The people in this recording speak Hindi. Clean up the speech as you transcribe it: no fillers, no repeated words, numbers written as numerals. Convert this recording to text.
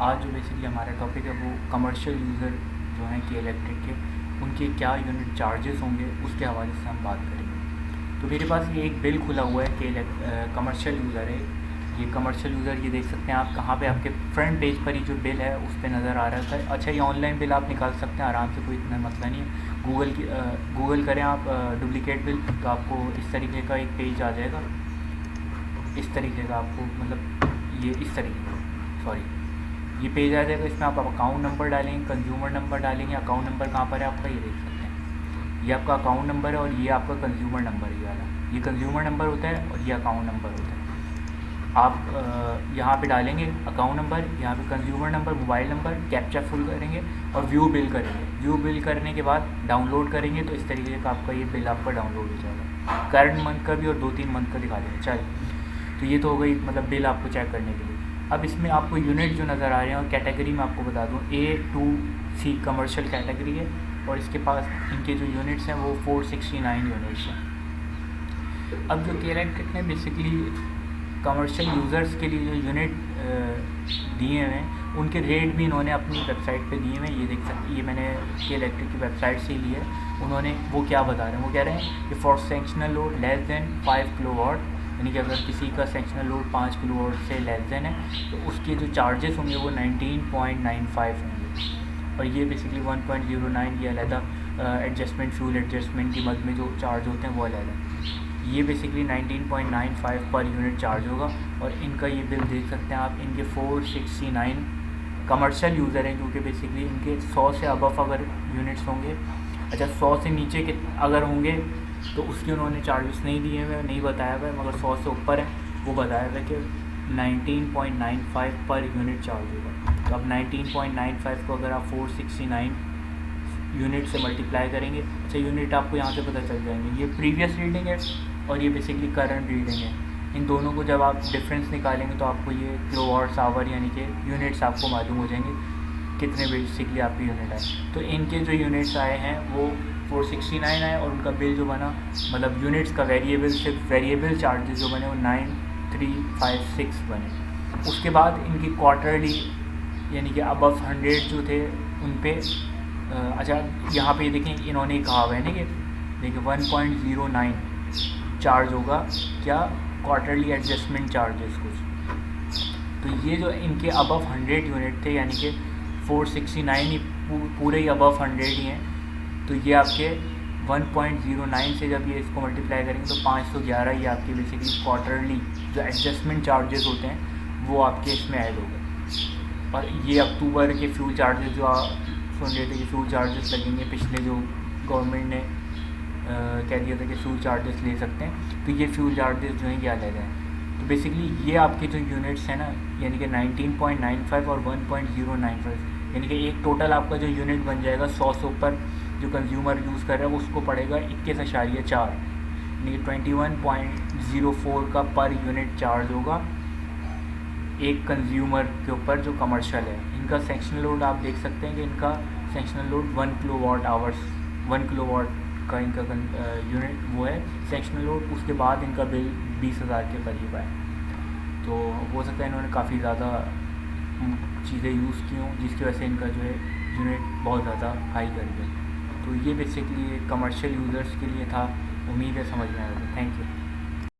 आज जो बेसिकली हमारा टॉपिक है वो कमर्शियल यूज़र जो हैं कि इलेक्ट्रिक के, उनके क्या यूनिट चार्जेस होंगे उसके हवाले से हम बात करेंगे। तो मेरे पास ये एक बिल खुला हुआ है कि कमर्शियल यूज़र है। ये कमर्शियल यूज़र ये देख सकते हैं आप कहाँ पे, आपके फ्रंट पेज पर ही जो बिल है उस पर नज़र आ रहा था। अच्छा, ये ऑनलाइन बिल आप निकाल सकते हैं आराम से, कोई इतना मसला नहीं है। गूगल करें आप डुप्लीकेट बिल, तो आपको इस तरीके का एक पेज आ जाएगा। इस तरीके का आपको मतलब ये इस तरीके का, सॉरी, ये पेज आ जाएगा। इसमें आप अकाउंट नंबर डालेंगे, कंज्यूमर नंबर डालेंगे। अकाउंट नंबर कहाँ पर है आपका, ये देख सकते हैं, ये आपका अकाउंट नंबर है और ये आपका कंज्यूमर नंबर है। ये वाला ये कंज्यूमर नंबर होता है और ये अकाउंट नंबर होता है। आप यहाँ पे डालेंगे अकाउंट नंबर, यहाँ पे consumer number, mobile number, captcha full करेंगे और व्यू बिल करेंगे। व्यू बिल करने के बाद डाउनलोड करेंगे तो इस तरीके का आपका ये बिल आपका डाउनलोड हो जाएगा। करंट मंथ का भी और 2-3 मंथ का दिखा देंगे। चलिए, तो ये तो हो गई मतलब बिल आपको चेक करने के लिए। अब इसमें आपको यूनिट जो नज़र आ रहे हैं और कैटेगरी में आपको बता दूँ, A2C कमर्शियल कैटेगरी है और इसके पास इनके जो यूनिट्स हैं वो 469 यूनिट्स हैं। अब जो के इलेक्ट्रिक ने बेसिकली कमर्शियल यूज़र्स के लिए जो यूनिट दिए हुए हैं उनके रेट भी इन्होंने अपनी वेबसाइट पे दिए हुए हैं। ये देख सकते, ये मैंने के इलेक्ट्रिक की वेबसाइट से ही लिया है। उन्होंने वो क्या बता रहे हैं, वो कह रहे हैं कि for sanctioned load less than 5 kilowatt, यानी कि अगर किसी का सेक्शनल लोड 5 किलोवाट से लेस देन है तो उसके जो चार्जेस होंगे वो 19.95 होंगे। और ये बेसिकली 1.09 ये अलग एडजस्टमेंट, फ्यूल एडजस्टमेंट की मद में जो चार्ज होते हैं वो अलग है। ये बेसिकली 19.95 पर यूनिट चार्ज होगा। और इनका ये बिल देख सकते हैं आप, इनके 469 कमर्शियल यूज़र हैं क्योंकि बेसिकली इनके 100 से अबव अगर यूनिट्स होंगे, अच्छा 100 से नीचे के अगर होंगे तो उसके उन्होंने चार्जेस नहीं दिए हुए, नहीं बताया हुआ है, मगर 100 से ऊपर है वो बताया हुआ है कि 19.95 पर यूनिट चार्ज होगा। तो अब 19.95 को अगर आप 469 यूनिट से मल्टीप्लाई करेंगे, अच्छा यूनिट आपको यहाँ से पता चल जाएंगे। ये प्रीवियस रीडिंग है और ये बेसिकली करंट रीडिंग है। इन दोनों को जब आप डिफरेंस निकालेंगे तो आपको ये किलोवाट्स आवर यानी कि यूनिट्स आपको मालूम हो जाएंगे कितने बेसिकली आपके यूनिट आए। तो इनके जो यूनिट्स आए हैं वो 469 आए और उनका बिल जो बना, मतलब यूनिट्स का वेरिएबल, सिर्फ वेरिएबल चार्जेस जो बने वो 9356 बने। उसके बाद इनकी क्वार्टरली यानी कि अबव 100 जो थे उन पे अच्छा यहाँ पे देखें इन्होंने कहा हुआ है ना कि देखिए 1.09 चार्ज होगा क्या, क्वार्टरली एडजस्टमेंट चार्जेस कुछ। तो ये जो इनके अबव 100 यूनिट थे यानी कि 469 ही पूरे ही अबव 100 ही हैं, तो ये आपके 1.09 से जब ये इसको मल्टीप्लाई करेंगे तो 511 ये आपके बेसिकली क्वार्टरली जो एडजस्टमेंट चार्जेस होते हैं वो आपके इसमें ऐड हो गए। और ये अक्टूबर के फ्यूल चार्जेस जो आप सुन रहे थे कि फ्यूल चार्जेस लगेंगे, पिछले जो गवर्नमेंट ने कह दिया था कि फ्यूल चार्जेस ले सकते हैं, तो ये फ्यूल चार्जेस जो हैं ये अलग हैं। तो बेसिकली ये आपके जो यूनिट्स हैं ना यानी कि 19.95 और 1.095 यानी कि एक टोटल आपका जो यूनिट बन जाएगा 100 से ऊपर जो कंज्यूमर यूज़ कर रहा है उसको पड़ेगा 21.4 यानी कि 21.04 का पर यूनिट चार्ज होगा एक कंज्यूमर के ऊपर जो कमर्शियल है। इनका सेक्शनल लोड आप देख सकते हैं कि इनका sectional load 1 kilowatt hours, 1 kilowatt का इनका यूनिट वो है सेक्शनल लोड। उसके बाद इनका बिल 20,000 के करीब आए। तो हो सकता है इन्होंने काफ़ी ज़्यादा चीज़ें यूज़ की हों जिसकी वजह से इनका जो है यूनिट बहुत ज़्यादा हाई कर गया। तो ये बेसिकली कमर्शियल यूज़र्स के लिए था। उम्मीद है समझ में आएगा। Thank you.